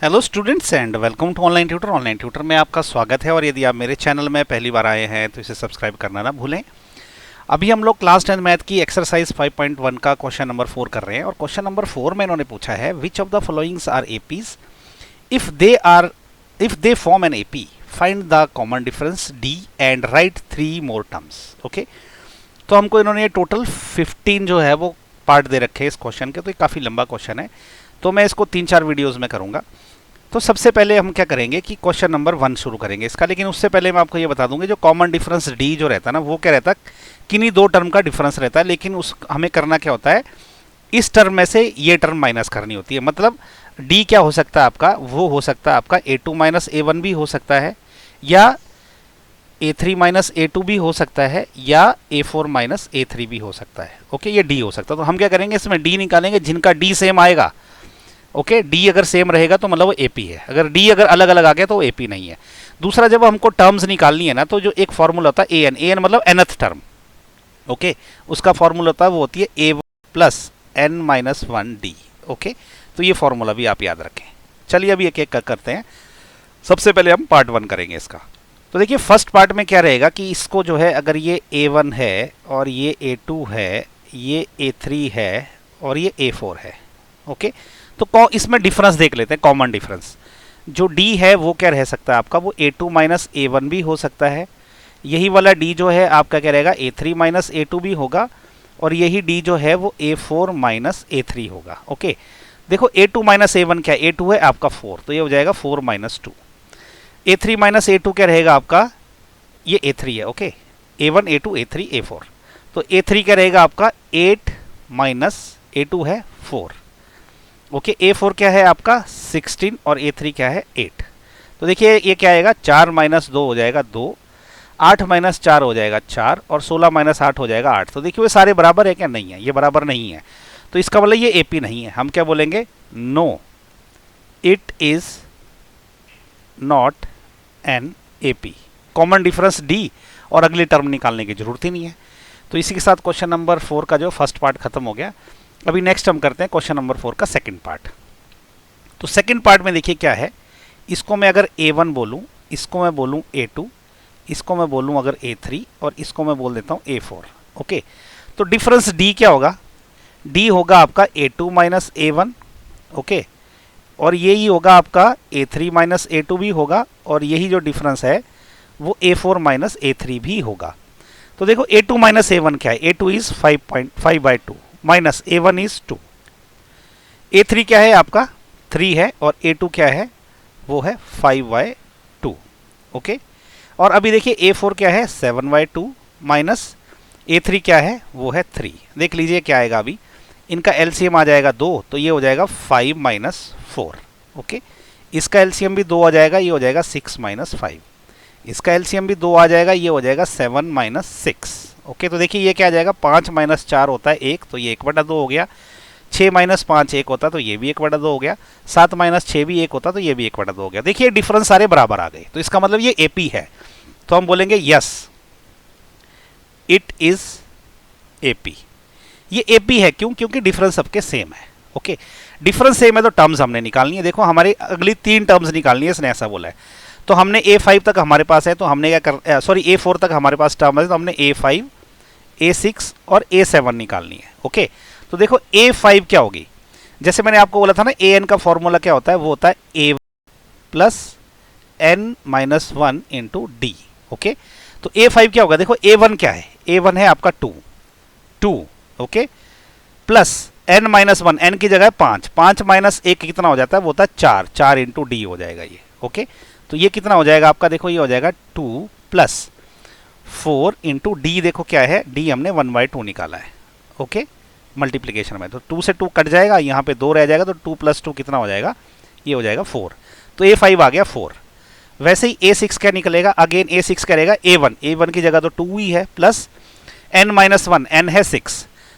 Hello students and welcome to online tutor. Online tutor में आपका स्वागत है और यदि आप मेरे चैनल में पहली बार आए हैं तो इसे सब्सक्राइब करना ना भूलें। अभी हम लोग क्लास 10 मैथ की एक्सरसाइज 5.1 का क्वेश्चन नंबर 4 कर रहे हैं और क्वेश्चन नंबर 4 में इन्होंने पूछा है which of the followings are APs if they form an AP find the common difference d and write 3 more terms. Okay, तो हमको इन्होंने टोटल 15 जो है वो पार्ट दे रखे हैं इस क्वेश्चन के, तो ये काफ़ी लंबा क्वेश्चन है तो मैं इसको 3-4 वीडियोज़ में करूँगा। तो सबसे पहले हम क्या करेंगे कि क्वेश्चन नंबर 1 शुरू करेंगे इसका, लेकिन उससे पहले मैं आपको ये बता दूंगा जो कॉमन डिफरेंस डी जो रहता है ना वो क्या रहता है, किन्हीं दो टर्म का डिफरेंस रहता है, लेकिन उस हमें करना क्या होता है, इस टर्म में से ये टर्म माइनस करनी होती है। मतलब डी क्या हो सकता है आपका, वो हो सकता है आपका a2 माइनस a1 भी हो सकता है, या a3 माइनस a2 भी हो सकता है, या a4 माइनस a3 भी हो सकता है। ओके, ये डी हो सकता है। तो हम क्या करेंगे, इसमें डी निकालेंगे जिनका डी सेम आएगा। ओके, डी अगर सेम रहेगा तो मतलब वो एपी है, अगर डी अगर अलग अलग आ गया तो वो एपी नहीं है। दूसरा, जब हमको टर्म्स निकालनी है ना तो जो एक फॉर्मूला होता है ए एन मतलब nth टर्म। ओके, उसका फॉर्मूला होता है वो होती है a plus n minus 1 d. Okay, तो ये फॉर्मूला भी आप याद रखें। चलिए अभी एक एक करते हैं। सबसे पहले हम पार्ट 1 करेंगे इसका। तो देखिए फर्स्ट पार्ट में क्या रहेगा कि इसको जो है, अगर ये a1 है और ये a2 है, ये a3 है और ये a4 है। ओके, तो इसमें डिफरेंस देख लेते हैं, कॉमन डिफरेंस जो d है वो क्या रह सकता है आपका, वो a2 माइनस a1 भी हो सकता है। यही वाला d जो है आपका क्या रहेगा, a3 माइनस a2 भी होगा, और यही d जो है वो a4 माइनस a3 होगा। ओके, देखो a2 माइनस a1 क्या है, a2 है आपका 4, तो ये हो जाएगा 4 माइनस 2। a3 माइनस a2 क्या रहेगा आपका, ये a3 है। Okay, a1 a2 a3 a4, तो a3 क्या रहेगा आपका 8 माइनस a2 है 4। ओके, a4 क्या है आपका 16 और a3 क्या है 8। तो देखिए ये क्या आएगा, 4 माइनस 2 हो जाएगा 2, 8 माइनस 4 हो जाएगा 4, और 16 माइनस 8 हो जाएगा 8। तो देखिए वो सारे बराबर है क्या, नहीं है, ये बराबर नहीं है। तो इसका मतलब ये एपी नहीं है। हम क्या बोलेंगे, no it is not an AP. Common difference d और अगली टर्म निकालने की जरूरत ही नहीं है। तो इसी के साथ क्वेश्चन नंबर 4 का जो फर्स्ट पार्ट खत्म हो गया। अभी नेक्स्ट हम करते हैं क्वेश्चन नंबर 4 का सेकंड पार्ट। तो सेकंड पार्ट में देखिए क्या है, इसको मैं अगर a1 बोलूं, इसको मैं बोलूं a2, इसको मैं बोलूं अगर a3, और इसको मैं बोल देता हूं a4। ओके, तो डिफरेंस d क्या होगा, d होगा आपका a2 माइनस a1। ओके, और यही होगा आपका a3 माइनस a2 भी होगा, और यही जो डिफरेंस है वो a4 माइनस a3 भी होगा। तो देखो a2 माइनस a1 क्या है, a2 is 5/2 minus a1 is 2, a3 क्या है आपका 3 है, और a2 क्या है वो है 5/2। ओके, और अभी देखिए a4 क्या है 7/2 माइनस a3 क्या है वो है 3। देख लीजिए क्या आएगा, अभी इनका एलसीएम आ जाएगा 2, तो ये हो जाएगा 5 माइनस 4। ओके, इसका एलसीएम भी 2 आ जाएगा, ये हो जाएगा 6 माइनस 5। इसका एलसीएम भी 2 आ जाएगा, ये हो जाएगा 7 माइनस 6। ओके, तो देखिए ये क्या आ जाएगा, 5 माइनस 4 होता है 1, तो ये 1/2 हो गया। 6 माइनस 5 1 होता तो ये भी 1/2 हो गया। 7 माइनस 6 भी 1 होता तो ये भी 1/2 हो गया। देखिए डिफरेंस सारे बराबर आ गए, तो इसका मतलब ये एपी है। तो हम बोलेंगे यस इट इज एपी। ये एपी है क्यों, क्योंकि डिफरेंस सबके सेम है। ओके, डिफरेंस सेम है तो टर्म्स हमने निकालनी है। देखो हमारी अगली 3 टर्म्स निकालनी है, इसने ऐसा बोला है। तो हमने a5 तक हमारे पास है, तो हमने क्या कर, सॉरी a4 तक हमारे पास टर्म है, तो हमने a5 a6 और a7 निकालनी है। ओके, तो देखो a5 क्या होगी, जैसे मैंने आपको बोला था ना an का फॉर्मूला क्या होता है, वो होता है a plus n minus 1 into D. Okay, तो a5 क्या होगा, देखो a1 क्या है, a1 है आपका 2। Okay, plus n minus 1, n की जगह 5, 5 माइनस 1 कितना हो जाता है, वो होता है 4 इंटू डी हो जाएगा ये। ओके, तो ये कितना हो जाएगा आपका, देखो ये हो जाएगा 2 प्लस 4 इंटू डी। देखो क्या है, डी हमने 1/2 निकाला है। ओके, मल्टीप्लीकेशन में तो 2 से 2 कट जाएगा, यहाँ पे 2 रह जाएगा, तो 2 प्लस 2 कितना हो जाएगा, ये हो जाएगा 4। तो a5 आ गया 4। वैसे ही a6 क्या निकलेगा, अगेन a6 करेगा a1 की जगह तो 2 ही है, प्लस n माइनस 1, n है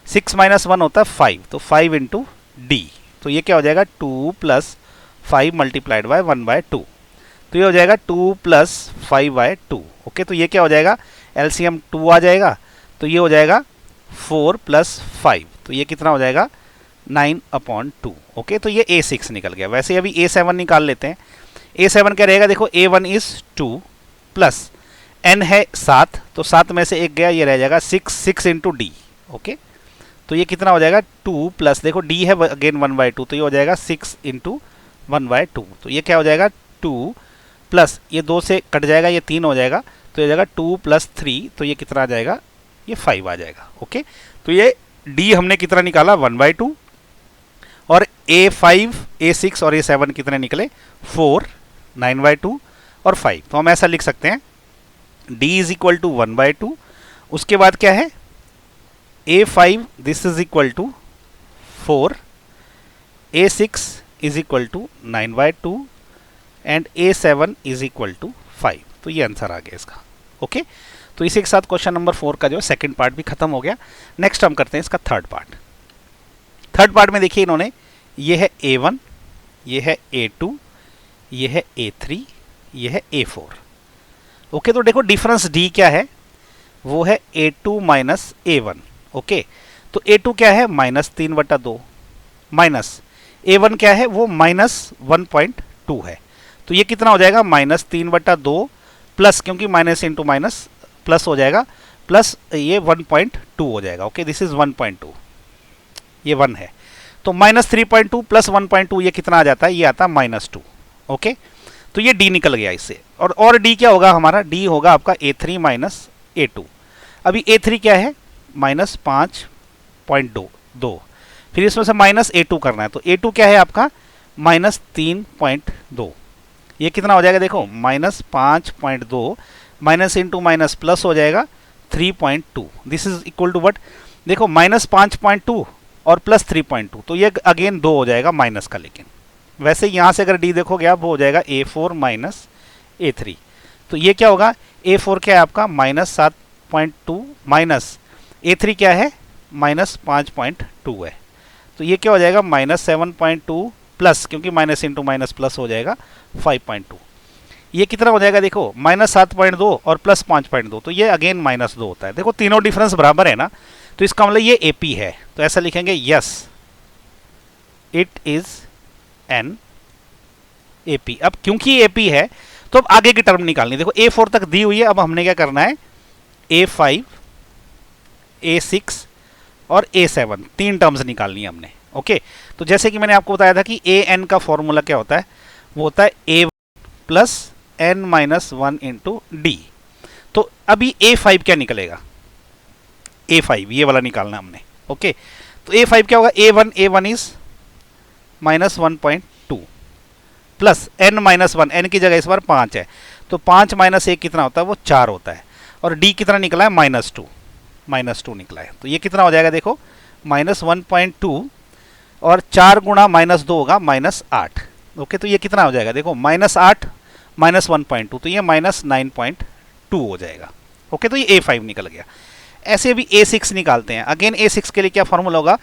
6 माइनस 1 होता है 5, तो 5 इंटू डी। तो ये क्या हो जाएगा 2 प्लस 5 मल्टीप्लाइड बाय 1/2, तो ये हो जाएगा 2 प्लस 5/2। ओके, तो ये क्या हो जाएगा, एलसीएम 2 आ जाएगा, तो ये हो जाएगा 4 प्लस 5, तो ये कितना हो जाएगा 9/2। ओके, तो ये A6 निकल गया। वैसे अभी A7 निकाल लेते हैं। A7 क्या रहेगा, देखो A1 इज 2 प्लस n है 7, तो 7 में से एक गया, ये रह जाएगा 6 इंटू डी। ओके, तो ये कितना हो जाएगा 2 प्लस, देखो d है अगेन 1/2, तो ये हो जाएगा 6 इंटू 1/2। तो ये क्या हो जाएगा 2 प्लस, ये 2 से कट जाएगा, ये 3 हो जाएगा, तो ये जाएगा 2 प्लस 3, तो ये कितना आ जाएगा, ये 5 आ जाएगा। ओके, तो ये d हमने कितना निकाला 1/2, और A5, A6 और A7 कितने निकले 4, 9/2 और 5। तो हम ऐसा लिख सकते हैं d इज इक्वल टू 1/2, उसके बाद क्या है A5 this is equal to 4, A6 is equal to 9/2 and A7 is equal to 5। तो ये आंसर आ गया इसका। ओके, तो इसी के साथ क्वेश्चन नंबर 4 का जो सेकंड पार्ट भी खत्म हो गया। नेक्स्ट हम करते हैं इसका थर्ड पार्ट। थर्ड पार्ट में देखिए इन्होंने, ये है A1, ये है A2, ये है A3, ये है A4। ओके, तो देखो डिफरेंस D क्या है, वो है A2 माइनस A1। ओके, तो A2 क्या है -3/2 माइनस A1 क्या है, वो -1.2 है। तो ये कितना हो जाएगा -3/2 प्लस, क्योंकि माइनस इंटू माइनस प्लस हो जाएगा, प्लस ये 1.2 हो जाएगा। ओके, दिस इज 1.2, ये 1 है, तो -3.2 प्लस 1.2 ये कितना आ जाता है, ये आता है -2। ओके, तो ये D निकल गया इससे। और D क्या होगा हमारा, D होगा आपका A3 माइनस A2। अभी A3 क्या है -5.2, फिर इसमें से माइनस A2 करना है, तो A2 क्या है आपका -3.2। ये कितना हो जाएगा, देखो -5.2 माइनस इंटू माइनस प्लस हो जाएगा 3.2। This is equal to what, देखो -5.2 और प्लस 3.2, तो ये अगेन 2 हो जाएगा माइनस का। लेकिन वैसे यहाँ से अगर D देखोगे आप, वो हो जाएगा A4 माइनस A3। तो ये क्या होगा, A4 क्या है आपका -7.2 माइनस A3 क्या है -5.2 है, तो ये क्या हो जाएगा -7.2 प्लस, क्योंकि माइनस इंटू माइनस प्लस हो जाएगा 5.2। ये कितना हो जाएगा, देखो -7.2 और प्लस 5.2, तो ये अगेन -2 होता है। देखो तीनों डिफरेंस बराबर है ना, तो इसका मतलब ये AP है, तो ऐसा लिखेंगे yes it is an AP। अब क्योंकि AP है तो अब आगे की टर्म निकालनी। देखो A4 तक दी हुई है, अब हमने क्या करना है A5, A6 और A7 तीन टर्म्स निकालनी है हमने। ओके, तो जैसे कि मैंने आपको बताया था कि AN का फॉर्मूला क्या होता है, वो होता है A1 plus n-1 into D। तो अभी A5 क्या निकलेगा, A5 ये वाला निकालना हमने। ओके, तो A5 क्या होगा, A1 is -1.2 plus n-1, n की जगह इस बार 5 है, तो 5 माइनस 1 कितना होता है, वो 4 होता है। और D कितना निकला है -2 निकला है, तो ये कितना हो जाएगा, देखो -1.2 और 4 गुणा -2 होगा -8। ओके, तो ये कितना हो जाएगा, देखो -8 -1.2, तो ये -9.2 हो जाएगा। ओके, तो ये A5 निकल गया। ऐसे अभी A6 निकालते हैं। अगेन A6 के लिए क्या फॉर्मूला होगा,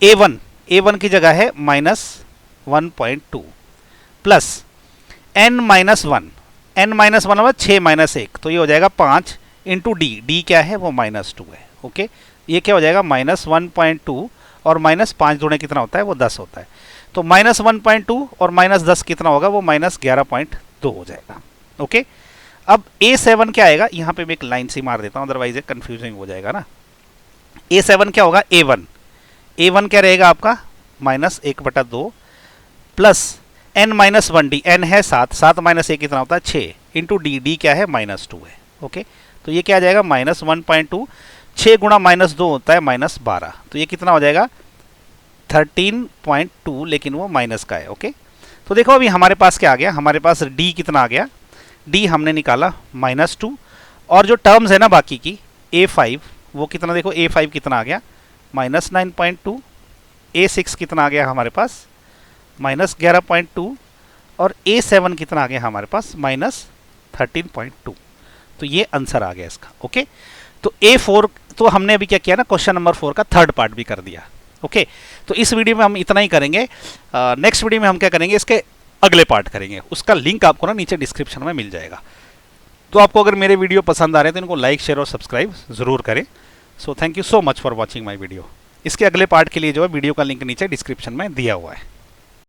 A1 की जगह है -1.2 प्लस n-1 मतलब 6 माइनस 1, तो ये हो जाएगा 5 इंटू D क्या है, वो -2 है। ओके, ये क्या हो जाएगा -1.2 और -5 जोड़े कितना होता है, वो 10 होता है, तो -1.2 और -10 कितना होगा, वो -11.2 हो जाएगा। ओके, अब A7 क्या आएगा, यहाँ पे मैं एक लाइन सी मार देता हूँ, अदरवाइज ये कंफ्यूजिंग हो जाएगा ना। A7 क्या होगा, A1 क्या रहेगा आपका -1/2 प्लस n-1 D, n है 7 माइनस 1 कितना होता है 6 इंटू D क्या है -2 है। ओके, तो ये क्या आ जाएगा -1.2, 6 गुणा -2 होता है -12, तो ये कितना हो जाएगा 13.2, लेकिन वो माइनस का है। ओके, तो देखो अभी हमारे पास क्या आ गया, हमारे पास D कितना आ गया, D हमने निकाला -2, और जो टर्म्स है ना बाकी की A5, वो कितना, देखो A5 कितना आ गया -9.2, A6 कितना आ गया हमारे पास -11.2, और A7 कितना आ गया हमारे पास -13.2। तो ये आंसर आ गया इसका। ओके, तो A4 तो हमने अभी क्या किया ना, क्वेश्चन नंबर 4 का थर्ड पार्ट भी कर दिया। ओके, तो इस वीडियो में हम इतना ही करेंगे। नेक्स्ट वीडियो में हम क्या करेंगे, इसके अगले पार्ट करेंगे, उसका लिंक आपको ना नीचे डिस्क्रिप्शन में मिल जाएगा। तो आपको अगर मेरे वीडियो पसंद आ रहे हैं तो इनको लाइक शेयर और सब्सक्राइब ज़रूर करें। So thank you so much for watching my video. इसके अगले पार्ट के लिए जो है वीडियो का लिंक नीचे डिस्क्रिप्शन में दिया हुआ है।